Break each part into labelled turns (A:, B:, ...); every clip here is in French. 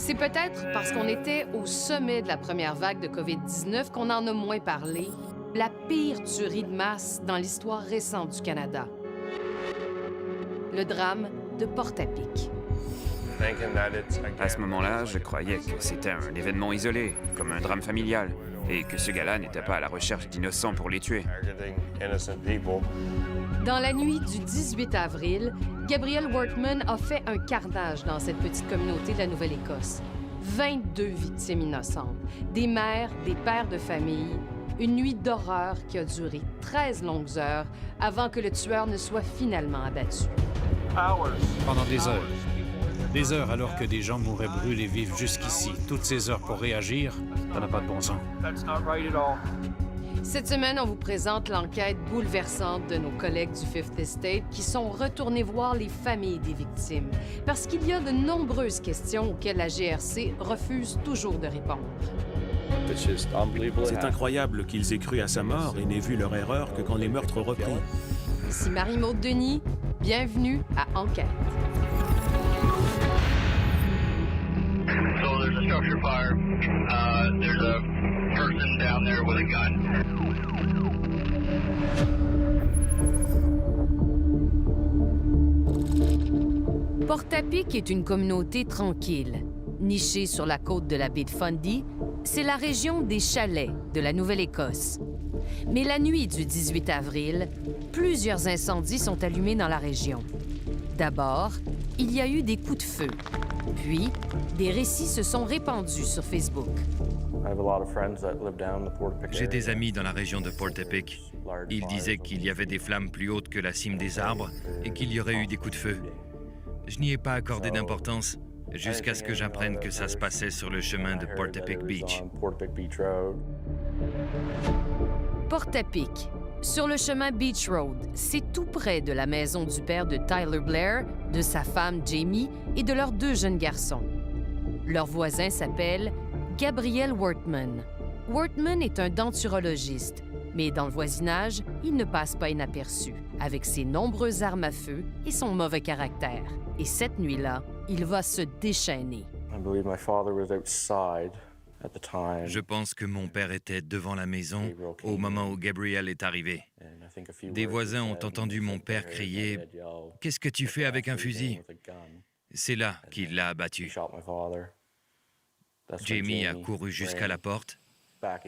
A: C'est peut-être parce qu'on était au sommet de la première vague de COVID-19 qu'on en a moins parlé. La pire tuerie de masse dans l'histoire récente du Canada. Le drame de Portapique.
B: À ce moment-là, je croyais que c'était un événement isolé, comme un drame familial, et que ce gars-là n'était pas à la recherche d'innocents pour les tuer.
A: Dans la nuit du 18 avril, Gabriel Wortman a fait un carnage dans cette petite communauté de la Nouvelle-Écosse. 22 victimes innocentes, des mères, des pères de famille. Une nuit d'horreur qui a duré 13 longues heures avant que le tueur ne soit finalement abattu.
C: Pendant des heures. Des heures alors que des gens mouraient brûlés vifs jusqu'ici. Toutes ces heures pour réagir, ça n'a pas de bon sens.
A: Cette semaine, on vous présente l'enquête bouleversante de nos collègues du Fifth Estate qui sont retournés voir les familles des victimes parce qu'il y a de nombreuses questions auxquelles la GRC refuse toujours de répondre.
D: C'est incroyable qu'ils aient cru à sa mort et n'aient vu leur erreur que quand les meurtres ont repris.
A: Ici Marie-Maude Denis, bienvenue à Enquête.
E: So there's a structure fire. There's a person down there with a gun.
A: Portapique est une communauté tranquille. Nichée sur la côte de la baie de Fundy, c'est la région des chalets de la Nouvelle-Écosse. Mais la nuit du 18 avril, plusieurs incendies sont allumés dans la région. D'abord, il y a eu des coups de feu. Puis, des récits se sont répandus sur Facebook.
F: J'ai des amis dans la région de Portapique. Ils disaient qu'il y avait des flammes plus hautes que la cime des arbres et qu'il y aurait eu des coups de feu. Je n'y ai pas accordé d'importance jusqu'à ce que j'apprenne que ça se passait sur le chemin de Portapique Beach.
A: Portapique, sur le chemin Beach Road, c'est tout près de la maison du père de Tyler Blair, de sa femme Jamie et de leurs 2 jeunes garçons. Leur voisin s'appelle Gabriel Wortman. Wortman est un denturologiste, mais dans le voisinage, il ne passe pas inaperçu, avec ses nombreuses armes à feu et son mauvais caractère. Et cette nuit-là, il va se déchaîner.
F: Je pense que mon père était devant la maison au moment où Gabriel est arrivé. Des voisins ont entendu mon père crier « Qu'est-ce que tu fais avec un fusil ?» C'est là qu'il l'a abattu. Jamie a couru jusqu'à la porte.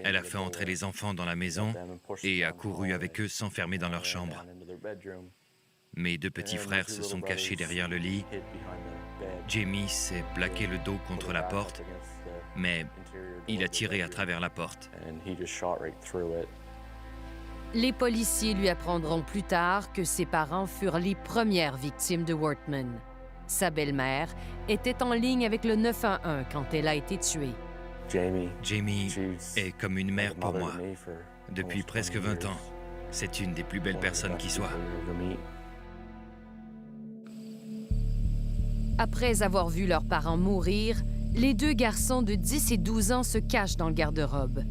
F: Elle a fait entrer les enfants dans la maison et a couru avec eux s'enfermer dans leur chambre. Mes 2 petits frères se sont cachés derrière le lit. Jamie s'est plaqué le dos contre la porte, mais il a tiré à travers la porte.
A: Les policiers lui apprendront plus tard que ses parents furent les premières victimes de Wortman. Sa belle-mère était en ligne avec le 911 quand elle a été tuée.
F: Jamie est comme une mère pour moi. Depuis presque 20 ans, c'est une des plus belles personnes qui soit.
A: Après avoir vu leurs parents mourir, les 2 garçons de 10 et 12 ans se cachent dans le garde-robe.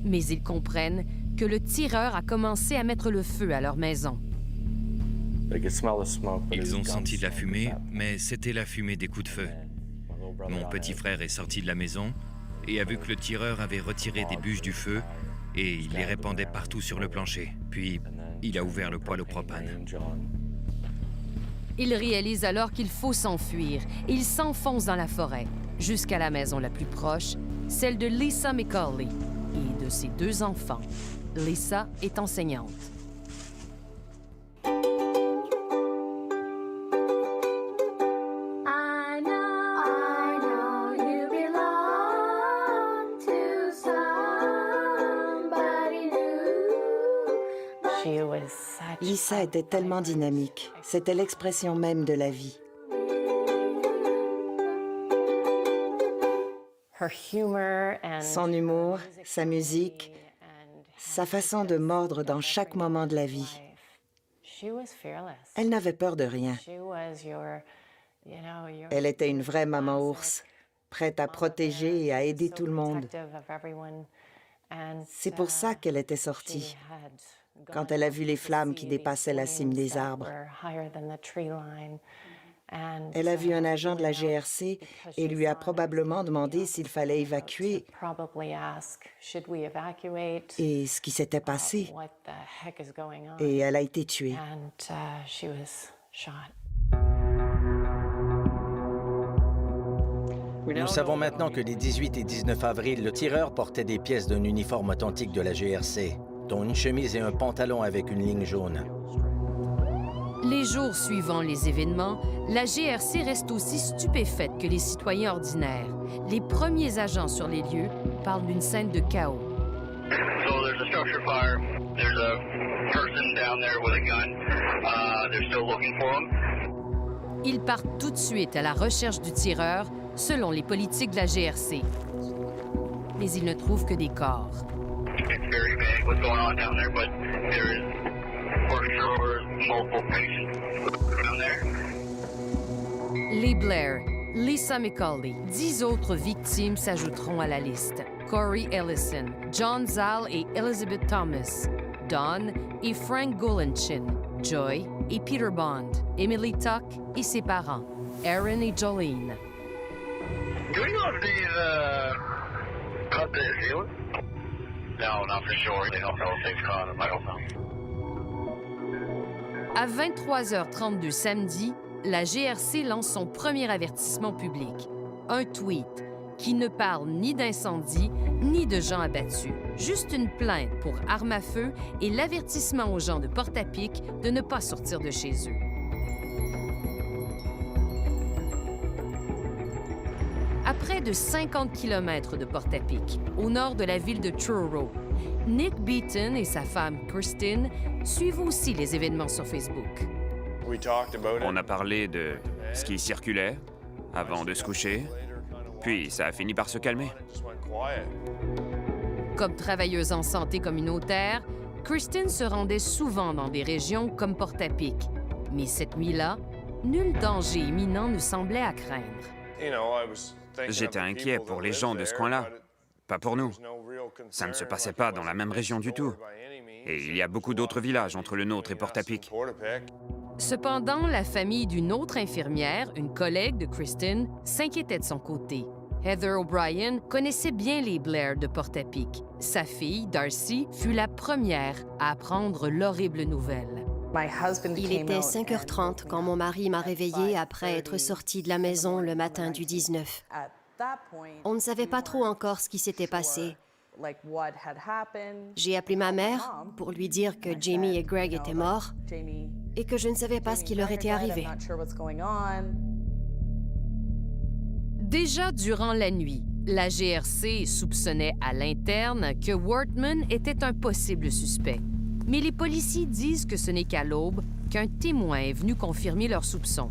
A: Mais ils comprennent que le tireur a commencé à mettre le feu à leur maison.
F: Ils ont senti de la fumée, mais c'était la fumée des coups de feu. Mon petit frère est sorti de la maison et a vu que le tireur avait retiré des bûches du feu et il les répandait partout sur le plancher. Puis, il a ouvert le poêle au propane.
A: Il réalise alors qu'il faut s'enfuir et il s'enfonce dans la forêt, jusqu'à la maison la plus proche, celle de Lisa McCauley et de ses 2 enfants. Lisa est enseignante.
G: Lisa était tellement dynamique. C'était l'expression même de la vie. Son humour, sa musique, sa façon de mordre dans chaque moment de la vie. Elle n'avait peur de rien. Elle était une vraie maman ours, prête à protéger et à aider tout le monde. C'est pour ça qu'elle était sortie, quand elle a vu les flammes qui dépassaient la cime des arbres. Elle a vu un agent de la GRC et lui a probablement demandé s'il fallait évacuer et ce qui s'était passé. Et elle a été tuée.
H: Nous savons maintenant que les 18 et 19 avril, le tireur portait des pièces d'un uniforme authentique de la GRC, dont une chemise et un pantalon avec une ligne jaune.
A: Les jours suivant les événements, la GRC reste aussi stupéfaite que les citoyens ordinaires. Les premiers agents sur les lieux parlent d'une scène de chaos.
E: So there's a structure fire. There's a person down there with a gun. They're still looking for him.
A: Ils partent tout de suite à la recherche du tireur, selon les politiques de la GRC. Mais ils ne trouvent que des corps.
E: It's very vague what's going on down there, but there is for sure multiple patients down there.
A: Les Blair, Lisa McCauley, 10 autres victimes s'ajouteront à la liste. Corey Ellison, John Zal et Elizabeth Thomas, Don et Frank Golenchin, Joy et Peter Bond, Emily Tuck et ses parents, Aaron et Jolene.
E: Do we know if these cut the ceiling? No, not for sure. They don't know if they've caught him. I don't know.
A: À 23h32 samedi, la GRC lance son premier avertissement public. Un tweet qui ne parle ni d'incendie ni de gens abattus. Juste une plainte pour arme à feu et l'avertissement aux gens de Portapique de ne pas sortir de chez eux. À près de 50 km de Portapique, au nord de la ville de Truro, Nick Beaton et sa femme Christine suivent aussi les événements sur Facebook.
B: On a parlé de ce qui circulait avant de se coucher, puis ça a fini par se calmer.
A: Comme travailleuse en santé communautaire, Christine se rendait souvent dans des régions comme Portapique. Mais cette nuit-là, nul danger imminent ne semblait à craindre.
B: J'étais inquiet pour les gens de ce coin-là, pas pour nous. Ça ne se passait pas dans la même région du tout. Et il y a beaucoup d'autres villages entre le nôtre et Portapique.
A: Cependant, la famille d'une autre infirmière, une collègue de Christine, s'inquiétait de son côté. Heather O'Brien connaissait bien les Blair de Portapique. Sa fille, Darcy, fut la première à apprendre l'horrible nouvelle.
I: Il était 5h30 quand mon mari m'a réveillée après être sorti de la maison le matin du 19. On ne savait pas trop encore ce qui s'était passé. J'ai appelé ma mère pour lui dire que Jamie et Greg étaient morts et que je ne savais pas ce qui leur était arrivé.
A: Déjà durant la nuit, la GRC soupçonnait à l'interne que Wortman était un possible suspect. Mais les policiers disent que ce n'est qu'à l'aube qu'un témoin est venu confirmer leurs soupçons.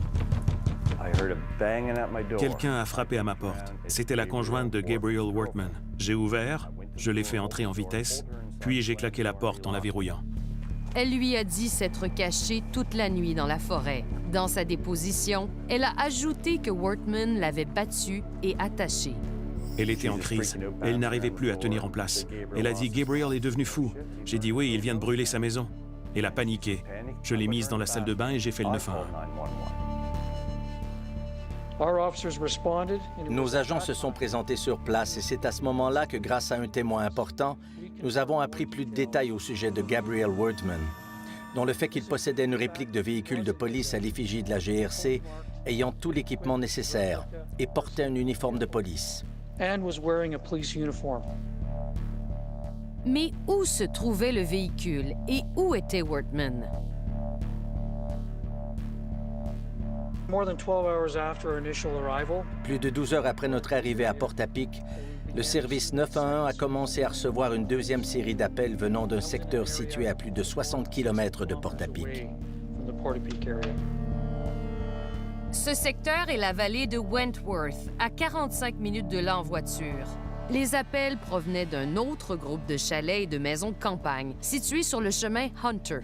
D: Quelqu'un a frappé à ma porte. C'était la conjointe de Gabriel Wortman. J'ai ouvert, je l'ai fait entrer en vitesse, puis j'ai claqué la porte en la verrouillant.
A: Elle lui a dit s'être cachée toute la nuit dans la forêt. Dans sa déposition, elle a ajouté que Wortman l'avait battue et attachée.
D: Elle était en crise. Elle n'arrivait plus à tenir en place. Elle a dit « Gabriel est devenu fou ». J'ai dit « Oui, il vient de brûler sa maison ». Elle a paniqué. Je l'ai mise dans la salle de bain et j'ai fait le 911.
H: Nos agents se sont présentés sur place et c'est à ce moment-là que, grâce à un témoin important, nous avons appris plus de détails au sujet de Gabriel Wortman, dont le fait qu'il possédait une réplique de véhicule de police à l'effigie de la GRC, ayant tout l'équipement nécessaire et portait un uniforme de police.
A: Mais où se trouvait le véhicule et où était Wortman?
H: Plus de 12 heures après notre arrivée à Portapique, le service 911 a commencé à recevoir une deuxième série d'appels venant d'un secteur situé à plus de 60 km de Portapique.
A: Ce secteur est la vallée de Wentworth, à 45 minutes de là en voiture. Les appels provenaient d'un autre groupe de chalets et de maisons de campagne, situés sur le chemin Hunter.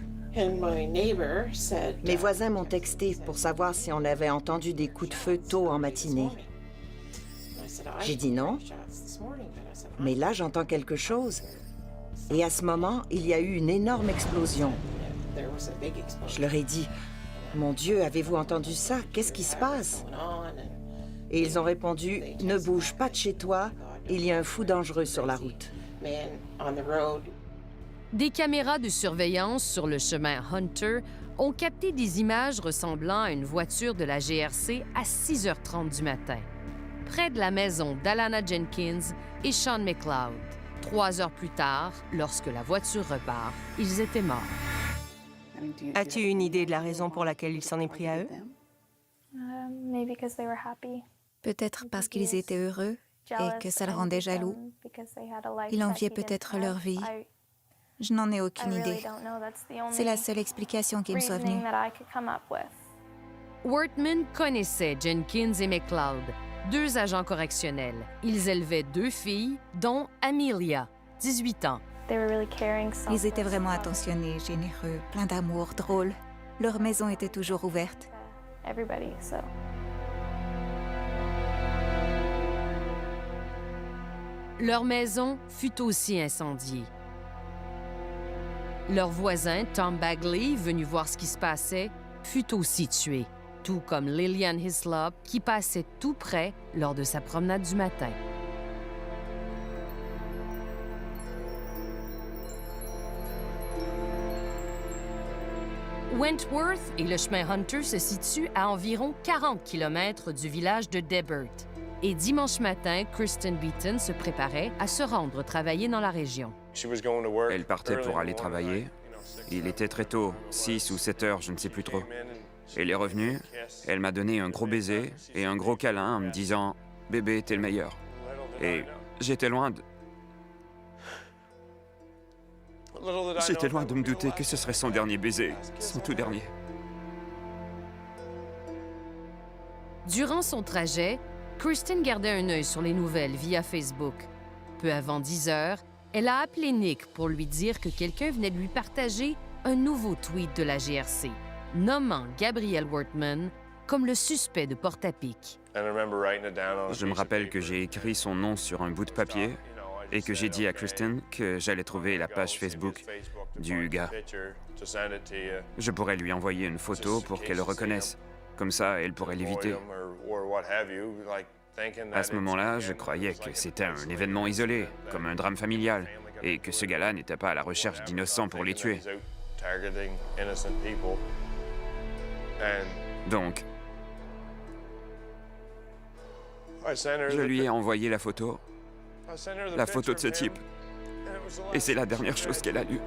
G: Mes voisins m'ont texté pour savoir si on avait entendu des coups de feu tôt en matinée. J'ai dit non, mais là j'entends quelque chose. Et à ce moment, il y a eu une énorme explosion. Je leur ai dit, « Mon Dieu, avez-vous entendu ça? Qu'est-ce qui se passe? » Et ils ont répondu, « Ne bouge pas de chez toi, il y a un fou dangereux sur la route. »
A: Des caméras de surveillance sur le chemin Hunter ont capté des images ressemblant à une voiture de la GRC à 6h30 du matin, près de la maison d'Alana Jenkins et Sean McLeod. 3 heures plus tard, lorsque la voiture repart, ils étaient morts.
J: As-tu une idée de la raison pour laquelle il s'en est pris à eux?
K: Peut-être parce qu'ils étaient heureux et que ça le rendait jaloux. Il enviait peut-être leur vie. Je n'en ai aucune idée. C'est la seule explication qui me soit venue.
A: Wortman connaissait Jenkins et McLeod, 2 agents correctionnels. Ils élevaient 2 filles, dont Amelia, 18 ans.
K: Ils étaient vraiment attentionnés, généreux, pleins d'amour, drôles. Leur maison était toujours ouverte.
A: Leur maison fut aussi incendiée. Leur voisin, Tom Bagley, venu voir ce qui se passait, fut aussi tué, tout comme Lillian Hislop, qui passait tout près lors de sa promenade du matin. Wentworth et le chemin Hunter se situent à environ 40 km du village de Debert. Et dimanche matin, Kristen Beaton se préparait à se rendre travailler dans la région.
B: Elle partait pour aller travailler. Il était très tôt, 6 ou 7 heures, je ne sais plus trop. Elle est revenue, elle m'a donné un gros baiser et un gros câlin en me disant « Bébé, t'es le meilleur ». Et j'étais loin de... J'étais loin de me douter que ce serait son dernier baiser, son tout dernier.
A: Durant son trajet, Kristen gardait un œil sur les nouvelles via Facebook. Peu avant 10 heures, elle a appelé Nick pour lui dire que quelqu'un venait de lui partager un nouveau tweet de la GRC, nommant Gabriel Wortman comme le suspect de Portapique.
B: Je me rappelle que j'ai écrit son nom sur un bout de papier et que j'ai dit à Kristen que j'allais trouver la page Facebook du gars. Je pourrais lui envoyer une photo pour qu'elle le reconnaisse. Comme ça, elle pourrait l'éviter. À ce moment-là, je croyais que c'était un événement isolé, comme un drame familial, et que ce gars-là n'était pas à la recherche d'innocents pour les tuer. Donc, je lui ai envoyé la photo de ce type, et c'est la dernière chose qu'elle a lue.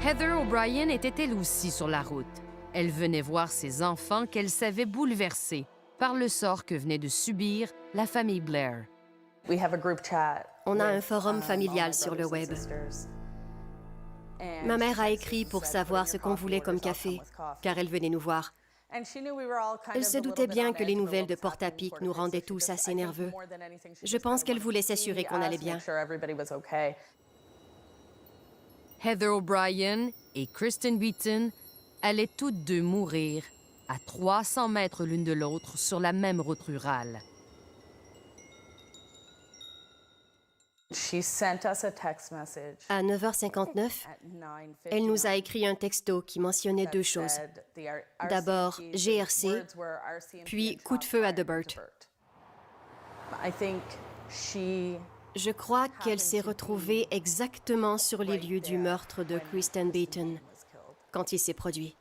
A: Heather O'Brien était elle aussi sur la route. Elle venait voir ses enfants qu'elle savait bouleversés par le sort que venait de subir la famille Blair.
I: On a un forum familial sur le web. Ma mère a écrit pour savoir ce qu'on voulait comme café, car elle venait nous voir. Elle se doutait bien que les nouvelles de Portapique nous rendaient tous assez nerveux. Je pense qu'elle voulait s'assurer qu'on allait bien.
A: Heather O'Brien et Kristen Beaton allaient toutes deux mourir à 300 mètres l'une de l'autre sur la même route rurale.
I: À 9h59, elle nous a écrit un texto qui mentionnait deux choses. D'abord GRC, puis coup de feu à Debert. Je crois qu'elle s'est retrouvée exactement sur les lieux du meurtre de Kristen Beaton quand il s'est produit.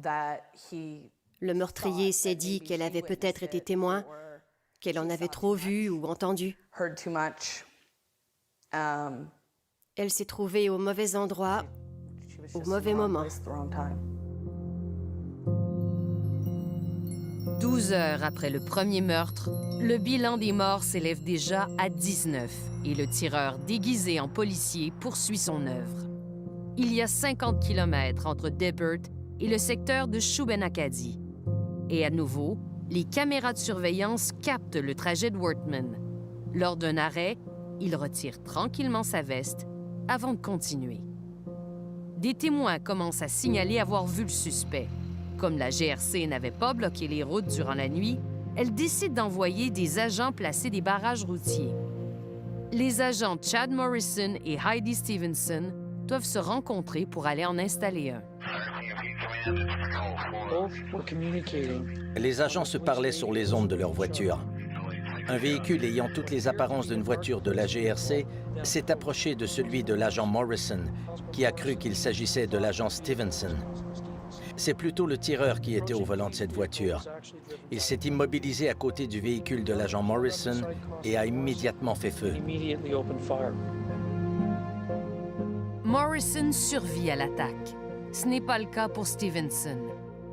I: Le meurtrier s'est dit qu'elle avait peut-être été témoin, qu'elle en avait trop vu ou entendu. Elle s'est trouvée au mauvais endroit, au mauvais moment.
A: 12 heures après le premier meurtre, le bilan des morts s'élève déjà à 19 et le tireur déguisé en policier poursuit son œuvre. Il y a 50 kilomètres entre Debert et le secteur de Shubenacadie. Et à nouveau, les caméras de surveillance captent le trajet de Wortman. Lors d'un arrêt, il retire tranquillement sa veste avant de continuer. Des témoins commencent à signaler avoir vu le suspect. Comme la GRC n'avait pas bloqué les routes durant la nuit, elle décide d'envoyer des agents placer des barrages routiers. Les agents Chad Morrison et Heidi Stevenson doivent se rencontrer pour aller en installer un.
H: Les agents se parlaient sur les ondes de leur voiture. Un véhicule ayant toutes les apparences d'une voiture de la GRC s'est approché de celui de l'agent Morrison, qui a cru qu'il s'agissait de l'agent Stevenson. C'est plutôt le tireur qui était au volant de cette voiture. Il s'est immobilisé à côté du véhicule de l'agent Morrison et a immédiatement fait feu.
A: Morrison survit à l'attaque. Ce n'est pas le cas pour Stevenson.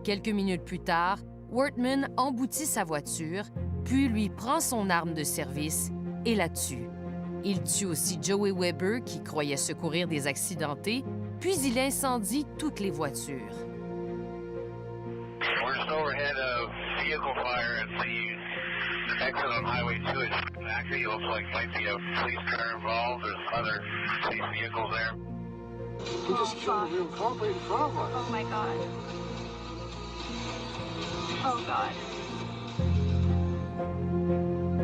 A: Quelques minutes plus tard, Wortman emboutit sa voiture, puis lui prend son arme de service et la tue. Il tue aussi Joey Weber, qui croyait secourir des accidentés, puis il incendie toutes les voitures.
E: We're just overhead of vehicle fire at the exit on Highway 2. Actually, it looks like might be a police car involved. There's other police vehicles there.
L: He just killed a real cop right in front of us.
M: Oh my God. Oh God.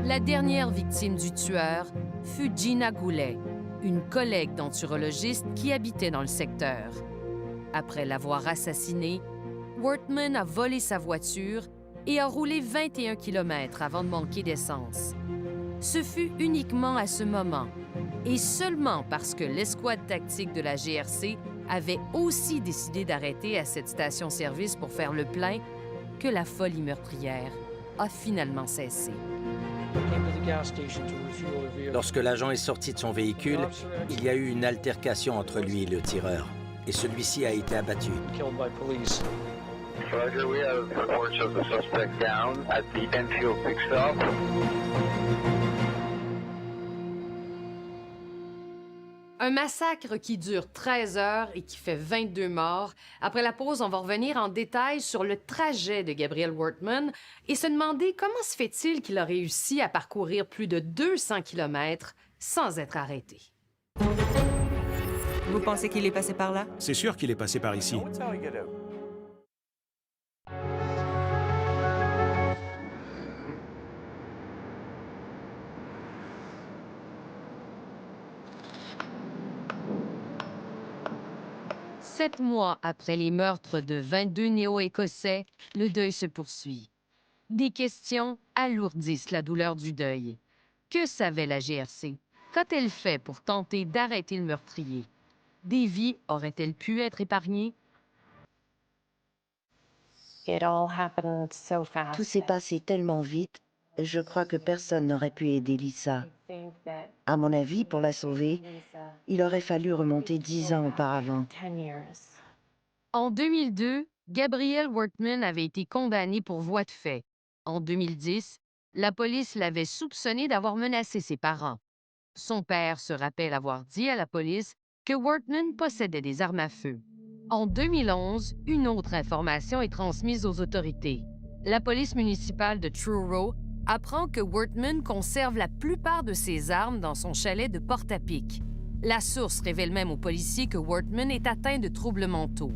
A: La dernière victime du tueur fut Gina Goulet, une collègue denturologiste qui habitait dans le secteur. Après l'avoir assassinée, Wortman a volé sa voiture et a roulé 21 km avant de manquer d'essence. Ce fut uniquement à ce moment, et seulement parce que l'escouade tactique de la GRC avait aussi décidé d'arrêter à cette station-service pour faire le plein, que la folie meurtrière a finalement cessé.
H: Lorsque l'agent est sorti de son véhicule, il y a eu une altercation entre lui et le tireur, et celui-ci a été abattu.
E: Roger, we have reports of the suspect down at the Enfield Big Stop.
A: Un massacre qui dure 13 heures et qui fait 22 morts. Après la pause, on va revenir en détail sur le trajet de Gabriel Wortman et se demander comment se fait-il qu'il a réussi à parcourir plus de 200 km sans être arrêté.
J: Vous pensez qu'il est passé par là?
D: C'est sûr qu'il est passé par ici.
A: 7 mois après les meurtres de 22 Néo-Écossais, le deuil se poursuit. Des questions alourdissent la douleur du deuil. Que savait la GRC? Qu'a-t-elle fait pour tenter d'arrêter le meurtrier? Des vies auraient-elles pu être épargnées?
G: Tout s'est passé tellement vite, je crois que personne n'aurait pu aider Lisa. À mon avis, pour la sauver, il aurait fallu remonter 10 ans auparavant.
A: En 2002, Gabriel Wortman avait été condamné pour voie de fait. En 2010, la police l'avait soupçonné d'avoir menacé ses parents. Son père se rappelle avoir dit à la police que Wortman possédait des armes à feu. En 2011, une autre information est transmise aux autorités. La police municipale de Truro apprend que Wortman conserve la plupart de ses armes dans son chalet de Portapique. La source révèle même aux policiers que Wortman est atteint de troubles mentaux.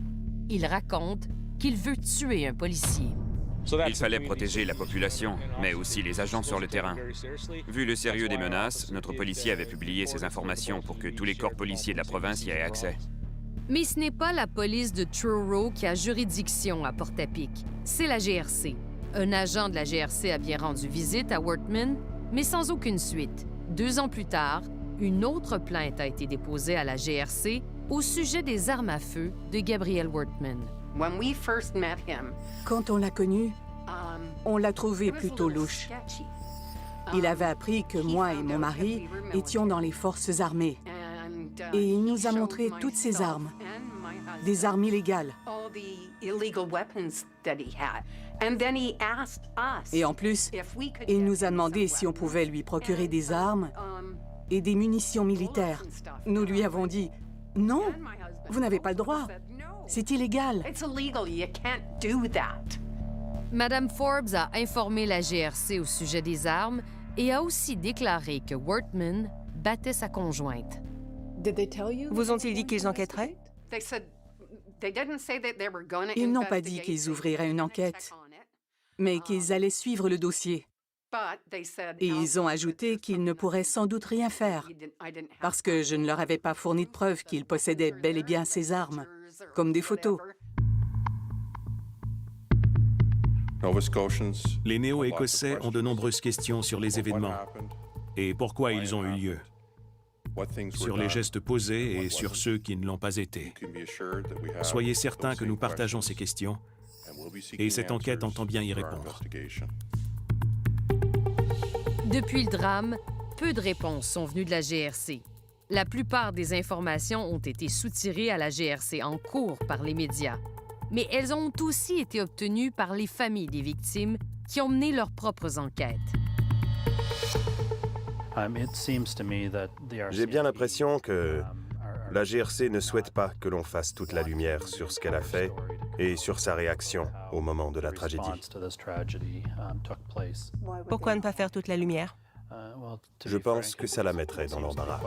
A: Il raconte qu'il veut tuer un policier.
B: Il fallait protéger la population, mais aussi les agents sur le terrain. Vu le sérieux des menaces, notre policier avait publié ces informations pour que tous les corps policiers de la province y aient accès.
A: Mais ce n'est pas la police de Truro qui a juridiction à Portapique, c'est la GRC. Un agent de la GRC a bien rendu visite à Wortman, mais sans aucune suite. 2 ans plus tard, une autre plainte a été déposée à la GRC au sujet des armes à feu de Gabriel Wortman.
N: Quand on l'a connu, on l'a trouvé plutôt louche. Il avait appris que moi et mon mari étions dans les forces armées. Et il nous a montré toutes ses armes, des armes illégales. Et en plus, il nous a demandé si on pouvait lui procurer des armes et des munitions militaires. Nous lui avons dit « Non, vous n'avez pas le droit. C'est illégal. »
A: Madame Forbes a informé la GRC au sujet des armes et a aussi déclaré que Wortman battait sa conjointe.
J: Vous ont-ils dit qu'ils enquêteraient?
N: Ils n'ont pas dit qu'ils ouvriraient une enquête, mais qu'ils allaient suivre le dossier. Et ils ont ajouté qu'ils ne pourraient sans doute rien faire, parce que je ne leur avais pas fourni de preuves qu'ils possédaient bel et bien ces armes, comme des photos.
D: Les Néo-Écossais ont de nombreuses questions sur les événements et pourquoi ils ont eu lieu, sur les gestes posés et sur ceux qui ne l'ont pas été. Soyez certains que nous partageons ces questions et cette enquête entend bien y répondre.
A: Depuis le drame, peu de réponses sont venues de la GRC. La plupart des informations ont été soutirées à la GRC en cours par les médias. Mais elles ont aussi été obtenues par les familles des victimes qui ont mené leurs propres enquêtes.
M: J'ai bien l'impression que la GRC ne souhaite pas que l'on fasse toute la lumière sur ce qu'elle a fait et sur sa réaction au moment de la tragédie.
J: Pourquoi ne pas faire toute la lumière?
M: Je pense que ça la mettrait dans l'embarras.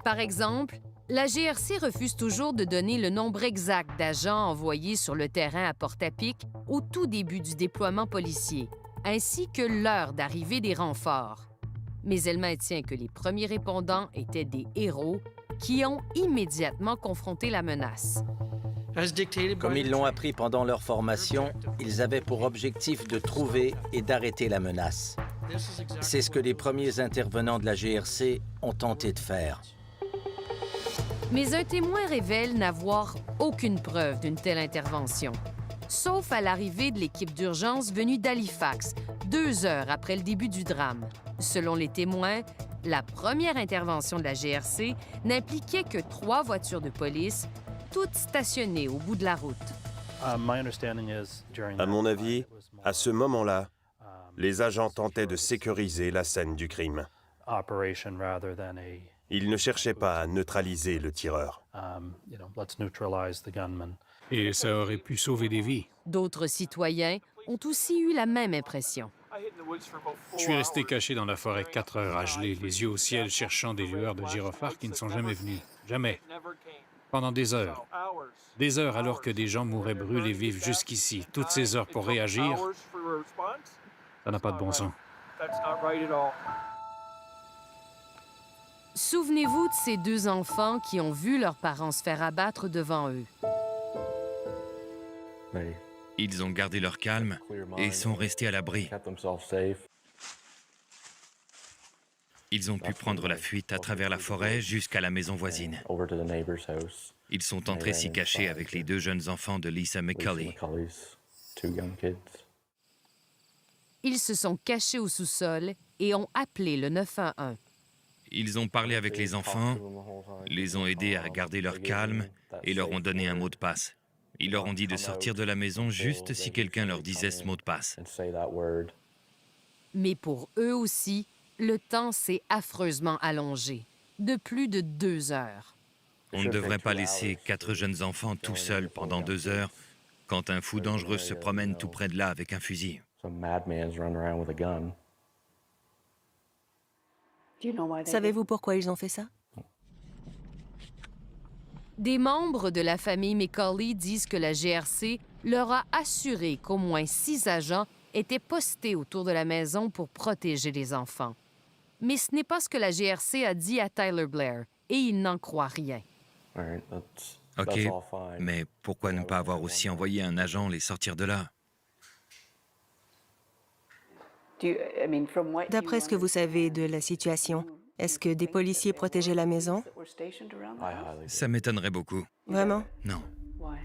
A: Par exemple, la GRC refuse toujours de donner le nombre exact d'agents envoyés sur le terrain à Portapique au tout début du déploiement policier, ainsi que l'heure d'arrivée des renforts. Mais elle maintient que les premiers répondants étaient des héros qui ont immédiatement confronté la menace.
H: Comme ils l'ont appris pendant leur formation, ils avaient pour objectif de trouver et d'arrêter la menace. C'est ce que les premiers intervenants de la GRC ont tenté de faire.
A: Mais un témoin révèle n'avoir aucune preuve d'une telle intervention, sauf à l'arrivée de l'équipe d'urgence venue d'Halifax, 2 heures après le début du drame. Selon les témoins, la première intervention de la GRC n'impliquait que 3 voitures de police, toutes stationnées au bout de la route.
M: À mon avis, à ce moment-là, les agents tentaient de sécuriser la scène du crime. Ils ne cherchaient pas à neutraliser le tireur.
C: Et ça aurait pu sauver des vies.
A: D'autres citoyens ont aussi eu la même impression.
C: Je suis resté caché dans la forêt 4 heures à geler, les yeux au ciel, cherchant des lueurs de gyrophares qui ne sont jamais venues. Jamais. Pendant des heures. Des heures alors que des gens mouraient brûlés vifs jusqu'ici. Toutes ces heures pour réagir, ça n'a pas de bon sens.
A: Souvenez-vous de ces 2 enfants qui ont vu leurs parents se faire abattre devant eux.
F: Ils ont gardé leur calme et sont restés à l'abri. Ils ont pu prendre la fuite à travers la forêt jusqu'à la maison voisine. Ils sont entrés s'y cacher avec les 2 jeunes enfants de Lisa McCulley.
A: Ils se sont cachés au sous-sol et ont appelé le 911.
F: Ils ont parlé avec les enfants, les ont aidés à garder leur calme et leur ont donné un mot de passe. Ils leur ont dit de sortir de la maison juste si quelqu'un leur disait ce mot de passe.
A: Mais pour eux aussi, le temps s'est affreusement allongé, de plus de 2 heures.
F: On ne devrait pas laisser 4 jeunes enfants tout seuls pendant 2 heures quand un fou dangereux se promène tout près de là avec un fusil.
J: Savez-vous pourquoi ils ont fait ça?
A: Des membres de la famille McCulley disent que la GRC leur a assuré qu'au moins 6 agents étaient postés autour de la maison pour protéger les enfants. Mais ce n'est pas ce que la GRC a dit à Tyler Blair, et il n'en croit rien.
F: OK, mais pourquoi ne pas avoir aussi envoyé un agent les sortir de là?
J: D'après ce que vous savez de la situation, est-ce que des policiers protégeaient la maison?
F: Ça m'étonnerait beaucoup.
J: Vraiment?
F: Non.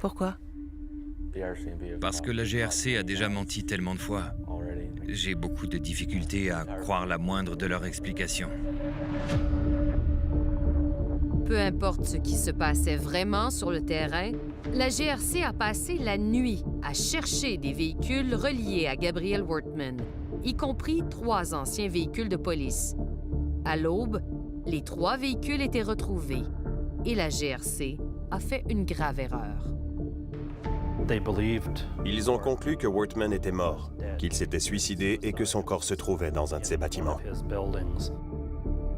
J: Pourquoi?
F: Parce que la GRC a déjà menti tellement de fois. J'ai beaucoup de difficultés à croire la moindre de leurs explications.
A: Peu importe ce qui se passait vraiment sur le terrain, la GRC a passé la nuit à chercher des véhicules reliés à Gabriel Wortman, y compris 3 anciens véhicules de police. À l'aube, les 3 véhicules étaient retrouvés et la GRC a fait une grave erreur.
M: Ils ont conclu que Wortman était mort, qu'il s'était suicidé et que son corps se trouvait dans un de ses bâtiments.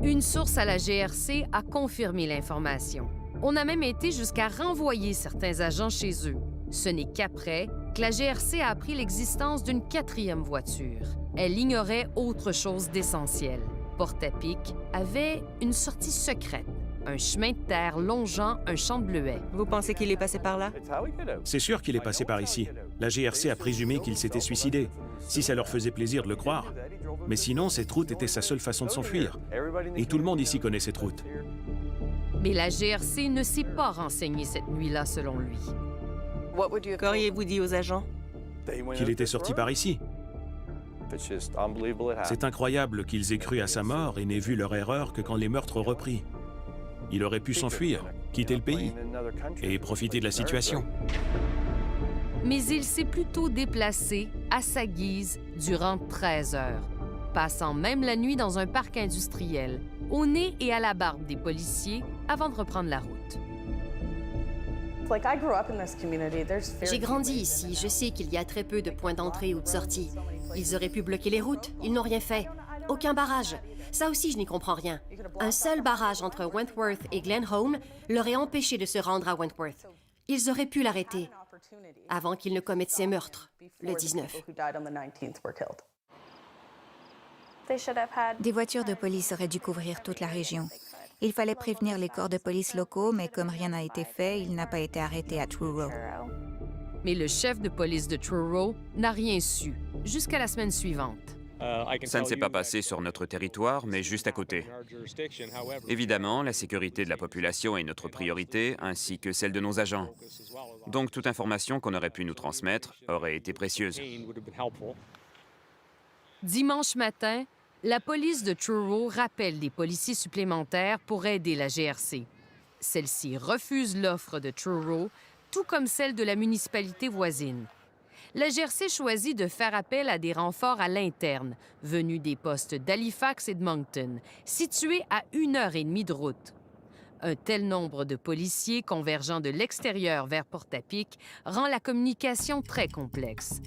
A: Une source à la GRC a confirmé l'information. On a même été jusqu'à renvoyer certains agents chez eux. Ce n'est qu'après que la GRC a appris l'existence d'une quatrième voiture. Elle ignorait autre chose d'essentiel. Portapique avait une sortie secrète, un chemin de terre longeant un champ de bleuets.
J: Vous pensez qu'il est passé par là?
D: C'est sûr qu'il est passé par ici. La GRC a présumé qu'il s'était suicidé, si ça leur faisait plaisir de le croire. Mais sinon, cette route était sa seule façon de s'enfuir. Et tout le monde ici connaît cette route.
A: Mais la GRC ne s'est pas renseignée cette nuit-là, selon lui.
J: Qu'auriez-vous dit aux agents?
D: Qu'il était sorti par ici. C'est incroyable qu'ils aient cru à sa mort et n'aient vu leur erreur que quand les meurtres ont repris. Il aurait pu s'enfuir, quitter le pays et profiter de la situation.
A: Mais il s'est plutôt déplacé à sa guise durant 13 heures, passant même la nuit dans un parc industriel, au nez et à la barbe des policiers avant de reprendre la route.
I: J'ai grandi ici, je sais qu'il y a très peu de points d'entrée ou de sortie. Ils auraient pu bloquer les routes, ils n'ont rien fait. Aucun barrage. Ça aussi, je n'y comprends rien. Un seul barrage entre Wentworth et Glenholm l'aurait empêché de se rendre à Wentworth. Ils auraient pu l'arrêter avant qu'il ne commette ses meurtres, le 19.
K: Des voitures de police auraient dû couvrir toute la région. Il fallait prévenir les corps de police locaux, mais comme rien n'a été fait, il n'a pas été arrêté à Truro.
A: Mais le chef de police de Truro n'a rien su, jusqu'à la semaine suivante.
B: Ça ne s'est pas passé sur notre territoire, mais juste à côté. Évidemment, la sécurité de la population est notre priorité, ainsi que celle de nos agents. Donc, toute information qu'on aurait pu nous transmettre aurait été précieuse.
A: Dimanche matin, la police de Truro rappelle des policiers supplémentaires pour aider la GRC. Celle-ci refuse l'offre de Truro, tout comme celle de la municipalité voisine. La GRC choisit de faire appel à des renforts à l'interne, venus des postes d'Halifax et de Moncton, situés à 1h30 de route. Un tel nombre de policiers convergeant de l'extérieur vers Portapique rend la communication très complexe,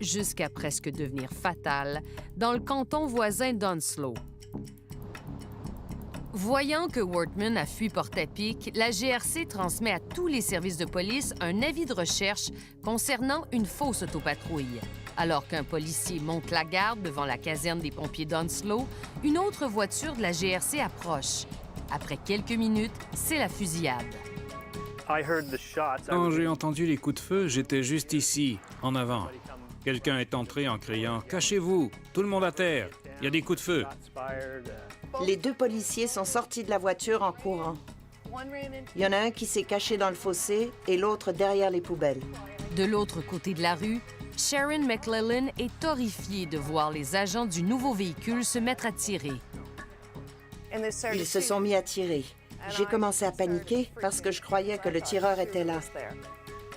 A: jusqu'à presque devenir fatale dans le canton voisin d'Onslow. Voyant que Wortman a fui Portapique, la GRC transmet à tous les services de police un avis de recherche concernant une fausse autopatrouille. Alors qu'un policier monte la garde devant la caserne des pompiers d'Onslow, une autre voiture de la GRC approche. Après quelques minutes, c'est la fusillade.
C: Quand j'ai entendu les coups de feu, j'étais juste ici, en avant. Quelqu'un est entré en criant « Cachez-vous! Tout le monde à terre! Il y a des coups de feu! »
G: Les deux policiers sont sortis de la voiture en courant. Il y en a un qui s'est caché dans le fossé et l'autre derrière les poubelles.
A: De l'autre côté de la rue, Sharon McClellan est horrifiée de voir les agents du nouveau véhicule se mettre à tirer.
G: Ils se sont mis à tirer. J'ai commencé à paniquer parce que je croyais que le tireur était là.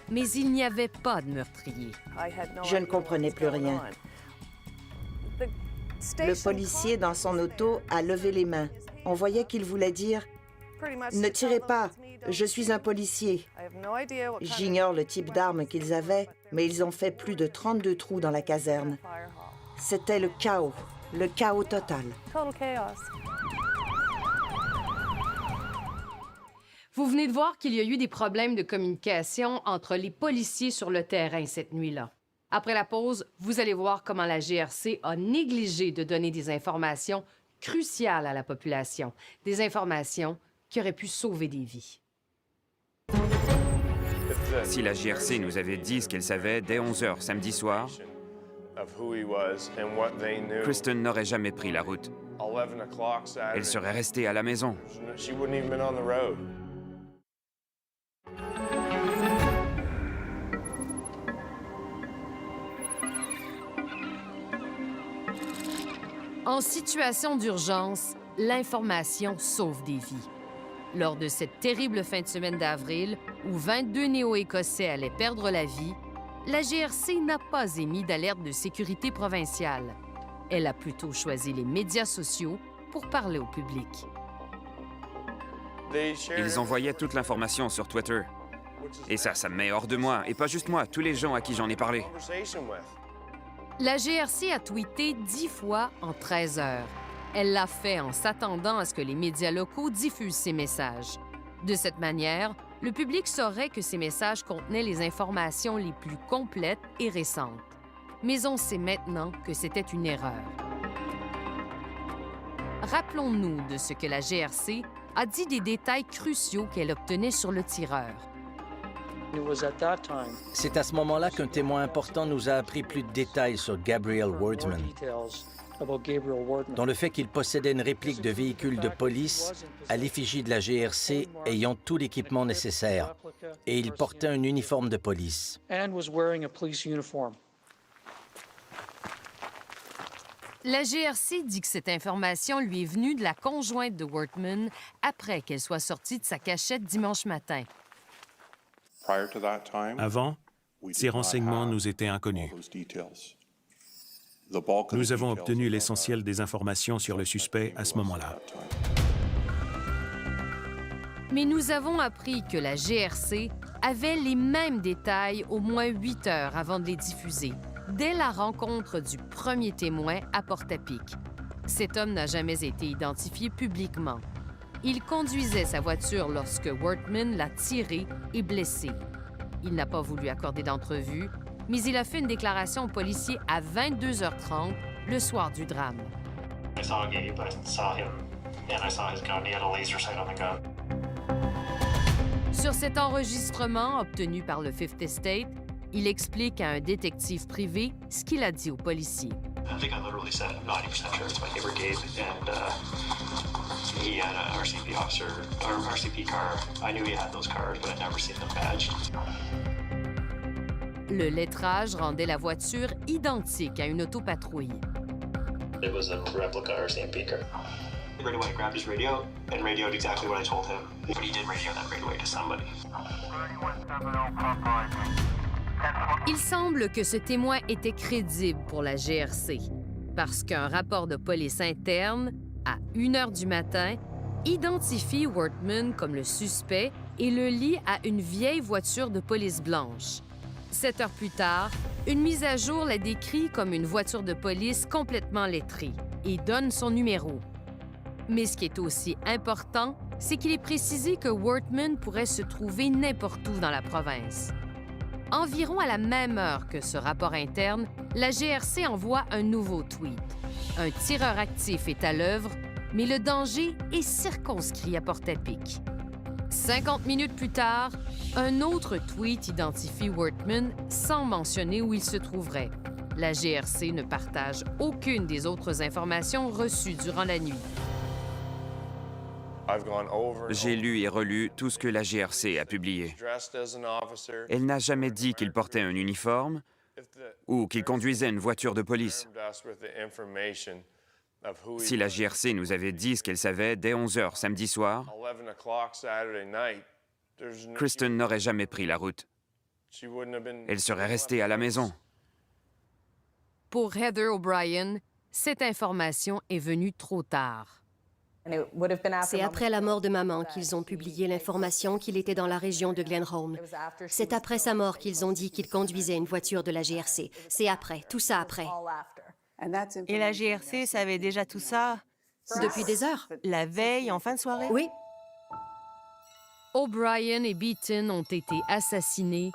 A: Mais il n'y avait pas de meurtrier.
G: Je ne comprenais plus rien. Le policier dans son auto a levé les mains. On voyait qu'il voulait dire « Ne tirez pas, je suis un policier ». J'ignore le type d'arme qu'ils avaient, mais ils ont fait plus de 32 trous dans la caserne. C'était le chaos total.
A: Vous venez de voir qu'il y a eu des problèmes de communication entre les policiers sur le terrain cette nuit-là. Après la pause, vous allez voir comment la GRC a négligé de donner des informations cruciales à la population, des informations qui auraient pu sauver des vies.
B: Si la GRC nous avait dit ce qu'elle savait dès 11h samedi soir, Kristen n'aurait jamais pris la route. Elle serait restée à la maison.
A: En situation d'urgence, l'information sauve des vies. Lors de cette terrible fin de semaine d'avril, où 22 Néo-Écossais allaient perdre la vie, la GRC n'a pas émis d'alerte de sécurité provinciale. Elle a plutôt choisi les médias sociaux pour parler au public.
B: Ils envoyaient toute l'information sur Twitter. Et ça me met hors de moi. Et pas juste moi, tous les gens à qui j'en ai parlé.
A: La GRC a tweeté 10 fois en 13 heures. Elle l'a fait en s'attendant à ce que les médias locaux diffusent ces messages. De cette manière, le public saurait que ces messages contenaient les informations les plus complètes et récentes. Mais on sait maintenant que c'était une erreur. Rappelons-nous de ce que la GRC a dit des détails cruciaux qu'elle obtenait sur le tireur.
H: C'est à ce moment-là qu'un témoin important nous a appris plus de détails sur Gabriel Wortman, dont le fait qu'il possédait une réplique de véhicule de police à l'effigie de la GRC ayant tout l'équipement nécessaire, et il portait un uniforme de police.
A: La GRC dit que cette information lui est venue de la conjointe de Wortman après qu'elle soit sortie de sa cachette dimanche matin.
D: Avant, ces renseignements nous étaient inconnus. Nous avons obtenu l'essentiel des informations sur le suspect à ce moment-là.
A: Mais nous avons appris que la GRC avait les mêmes détails au moins 8 heures avant de les diffuser, dès la rencontre du premier témoin à Portapique. Cet homme n'a jamais été identifié publiquement. Il conduisait sa voiture lorsque Wortman l'a tiré et blessé. Il n'a pas voulu accorder d'entrevue, mais il a fait une déclaration aux policiers à 22h30, le soir du drame. Sur cet enregistrement obtenu par le Fifth Estate, il explique à un détective privé ce qu'il a dit aux policiers.
O: He had a RCP officer, or RCP car. I knew he had those cars, but I'd never seen them badged.
A: Le lettrage rendait la voiture identique à une autopatrouille.
O: It was a replica RCP car. Right away, I grabbed his radio and radioed exactly what I told him. But he did radio that right away to somebody.
A: Il semble que ce témoin était crédible pour la GRC, parce qu'un rapport de police interne, à 1 heure du matin, identifie Wortman comme le suspect et le lie à une vieille voiture de police blanche. 7 heures plus tard, une mise à jour la décrit comme une voiture de police complètement lettrée et donne son numéro. Mais ce qui est aussi important, c'est qu'il est précisé que Wortman pourrait se trouver n'importe où dans la province. Environ à la même heure que ce rapport interne, la GRC envoie un nouveau tweet. Un tireur actif est à l'œuvre, mais le danger est circonscrit à Portapique. 50 minutes plus tard, un autre tweet identifie Wortman sans mentionner où il se trouverait. La GRC ne partage aucune des autres informations reçues durant la nuit.
B: J'ai lu et relu tout ce que la GRC a publié. Elle n'a jamais dit qu'il portait un uniforme ou qu'il conduisait une voiture de police. Si la GRC nous avait dit ce qu'elle savait dès 11 h samedi soir, Kristen n'aurait jamais pris la route. Elle serait restée à la maison.
A: Pour Heather O'Brien, cette information est venue trop tard.
I: C'est après la mort de maman qu'ils ont publié l'information qu'il était dans la région de Glenholm. C'est après sa mort qu'ils ont dit qu'il conduisait une voiture de la GRC. C'est après, tout ça après.
J: Et la GRC savait déjà tout ça?
I: Depuis des heures.
J: La veille, en fin de soirée?
I: Oui.
A: O'Brien et Beaton ont été assassinés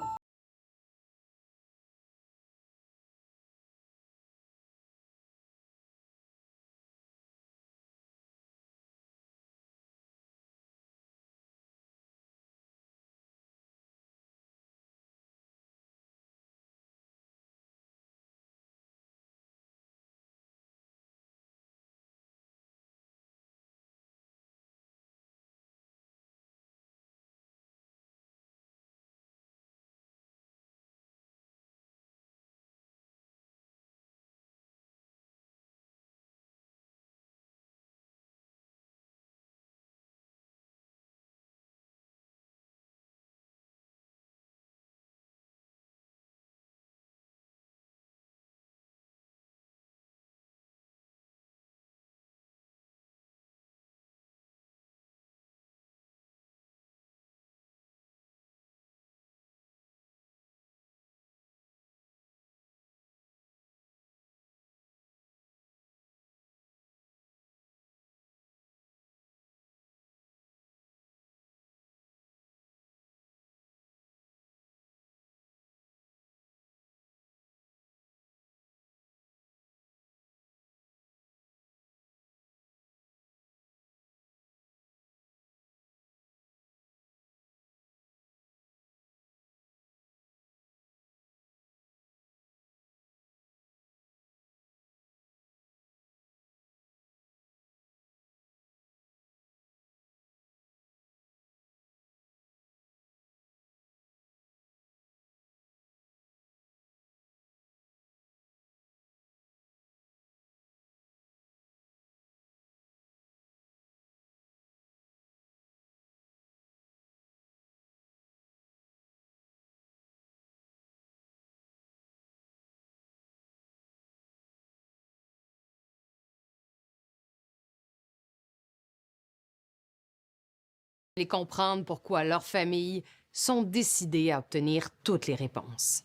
A: et comprendre pourquoi leurs familles sont décidées à obtenir toutes les réponses.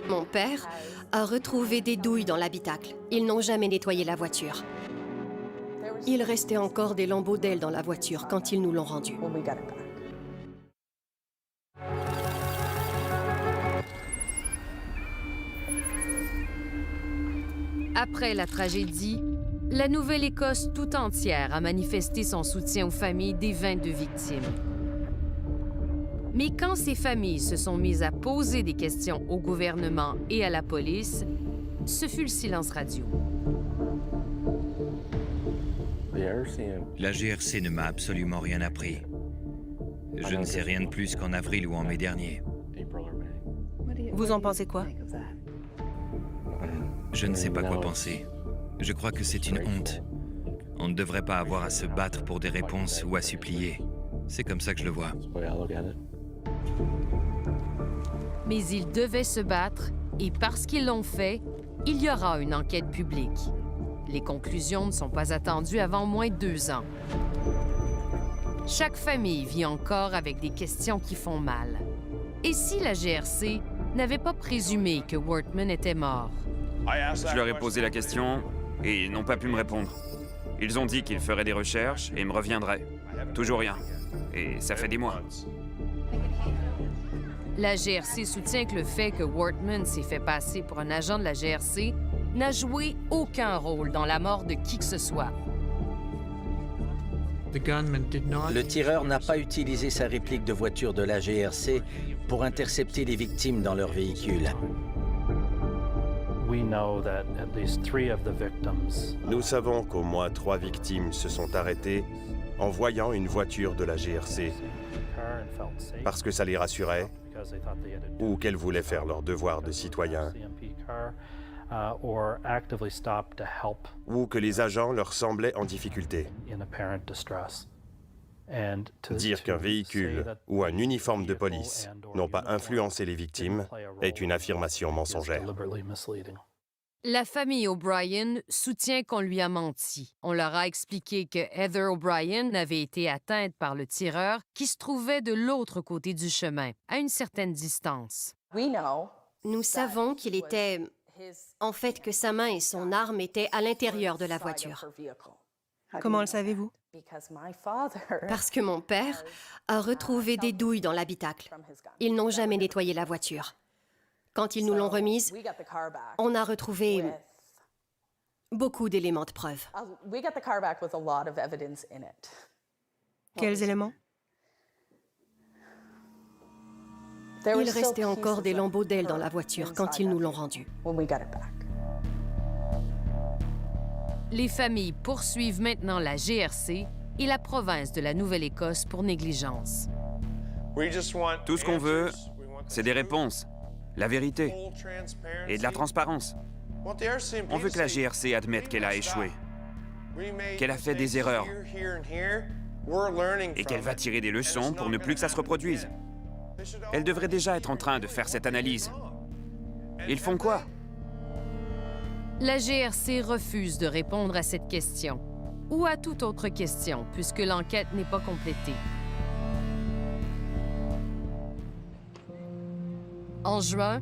I: Mon père a retrouvé des douilles dans l'habitacle. Ils n'ont jamais nettoyé la voiture. Il restait encore des lambeaux d'ailes dans la voiture quand ils nous l'ont rendue.
A: Après la tragédie, la Nouvelle-Écosse tout entière a manifesté son soutien aux familles des 22 victimes. Mais quand ces familles se sont mises à poser des questions au gouvernement et à la police, ce fut le silence radio.
F: La GRC ne m'a absolument rien appris. Je ne sais rien de plus qu'en avril ou en mai dernier.
J: Vous en pensez quoi?
F: Je ne sais pas quoi penser. Je crois que c'est une honte. On ne devrait pas avoir à se battre pour des réponses ou à supplier. C'est comme ça que je le vois.
A: Mais ils devaient se battre, et parce qu'ils l'ont fait, il y aura une enquête publique. Les conclusions ne sont pas attendues avant au moins 2 ans. Chaque famille vit encore avec des questions qui font mal. Et si la GRC n'avait pas présumé que Wortman était mort?
B: Je leur ai posé la question et ils n'ont pas pu me répondre. Ils ont dit qu'ils feraient des recherches et me reviendraient. Toujours rien. Et ça fait des mois.
A: La GRC soutient que le fait que Wortman s'est fait passer pour un agent de la GRC n'a joué aucun rôle dans la mort de qui que ce soit.
H: Le tireur n'a pas utilisé sa réplique de voiture de la GRC pour intercepter les victimes dans leur véhicule.
M: Nous savons qu'au moins 3 victimes se sont arrêtées en voyant une voiture de la GRC parce que ça les rassurait ou qu'elles voulaient faire leur devoir de citoyen ou que les agents leur semblaient en difficulté. Dire qu'un véhicule ou un uniforme de police n'ont pas influencé les victimes est une affirmation mensongère.
A: La famille O'Brien soutient qu'on lui a menti. On leur a expliqué que Heather O'Brien avait été atteinte par le tireur qui se trouvait de l'autre côté du chemin, à une certaine distance.
I: Nous savons qu'il était... En fait, que sa main et son arme étaient à l'intérieur de la voiture.
J: Comment le savez-vous?
I: Parce que mon père a retrouvé des douilles dans l'habitacle. Ils n'ont jamais nettoyé la voiture. Quand ils nous l'ont remise, on a retrouvé beaucoup d'éléments de preuve.
J: Quels éléments?
I: Il restait encore des lambeaux d'ailes dans la voiture quand ils nous l'ont rendue.
A: Les familles poursuivent maintenant la GRC et la province de la Nouvelle-Écosse pour négligence.
B: Tout ce qu'on veut, c'est des réponses, la vérité et de la transparence. On veut que la GRC admette qu'elle a échoué, qu'elle a fait des erreurs et qu'elle va tirer des leçons pour ne plus que ça se reproduise. Elle devrait déjà être en train de faire cette analyse. Ils font quoi?
A: La GRC refuse de répondre à cette question, ou à toute autre question, puisque l'enquête n'est pas complétée. En juin,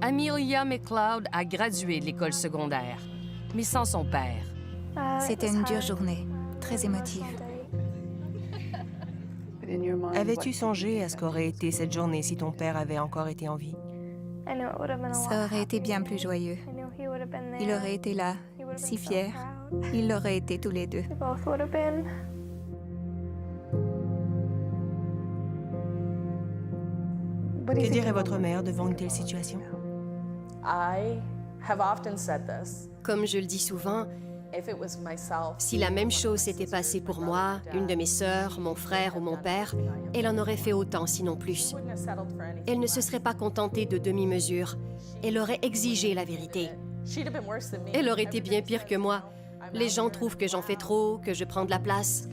A: Amelia McLeod a gradué de l'école secondaire, mais sans son père.
K: C'était une dure journée, très émotive.
J: Avais-tu songé à ce qu'aurait été cette journée si ton père avait encore été en vie?
K: Ça aurait été bien plus joyeux. Il aurait été là, si fier. Ils l'auraient été tous les deux.
J: Que dirait votre mère devant une telle situation?
I: Comme je le dis souvent, si la même chose s'était passée pour moi, une de mes sœurs, mon frère ou mon père, elle en aurait fait autant, sinon plus. Elle ne se serait pas contentée de demi-mesures. Elle aurait exigé la vérité. Elle aurait été bien pire que moi. Les gens trouvent que j'en fais trop, que je prends de la place.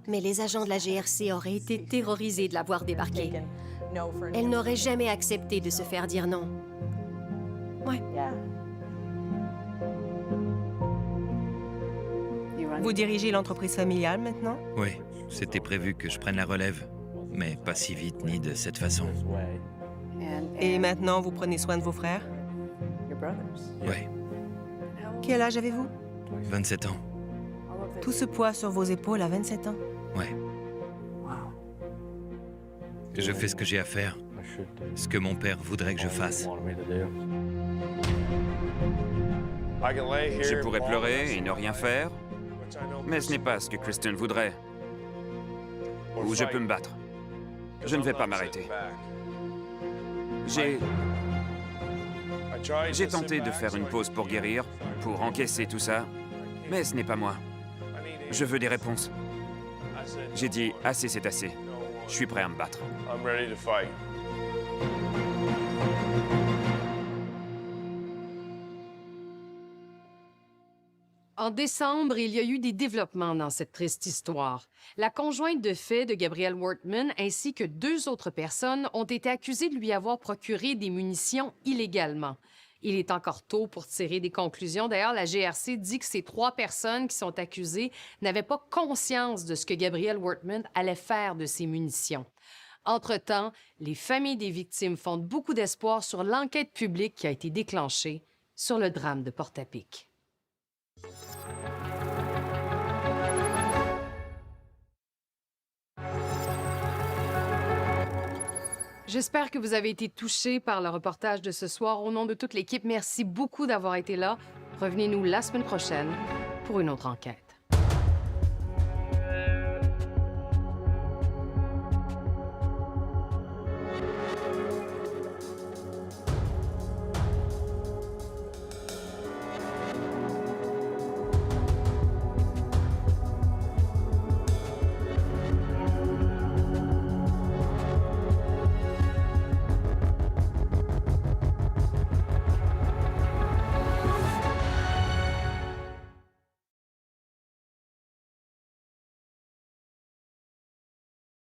I: Mais les agents de la GRC auraient été terrorisés de la voir débarquer. Elle n'aurait jamais accepté de se faire dire non. Ouais.
J: Vous dirigez l'entreprise familiale maintenant?
F: Oui, c'était prévu que je prenne la relève, mais pas si vite ni de cette façon.
J: Et maintenant, vous prenez soin de vos frères?
F: Oui,
J: Quel âge avez-vous?
F: 27 ans.
J: Tout ce poids sur vos épaules à 27 ans?
F: Ouais. Je fais ce que j'ai à faire, ce que mon père voudrait que je fasse.
B: Je pourrais pleurer et ne rien faire, mais ce n'est pas ce que Kristen voudrait. Ou je peux me battre. Je ne vais pas m'arrêter. J'ai tenté de faire une pause pour guérir, pour encaisser tout ça, mais ce n'est pas moi. Je veux des réponses. J'ai dit, assez, c'est assez. Je suis prêt à me battre.
A: En décembre, il y a eu des développements dans cette triste histoire. La conjointe de fait de Gabriel Wortman ainsi que 2 autres personnes ont été accusées de lui avoir procuré des munitions illégalement. Il est encore tôt pour tirer des conclusions. D'ailleurs, la GRC dit que ces 3 personnes qui sont accusées n'avaient pas conscience de ce que Gabriel Wortman allait faire de ces munitions. Entre-temps, les familles des victimes fondent beaucoup d'espoir sur l'enquête publique qui a été déclenchée sur le drame de Portapique. J'espère que vous avez été touchés par le reportage de ce soir. Au nom de toute l'équipe, merci beaucoup d'avoir été là. Revenez-nous la semaine prochaine pour une autre enquête.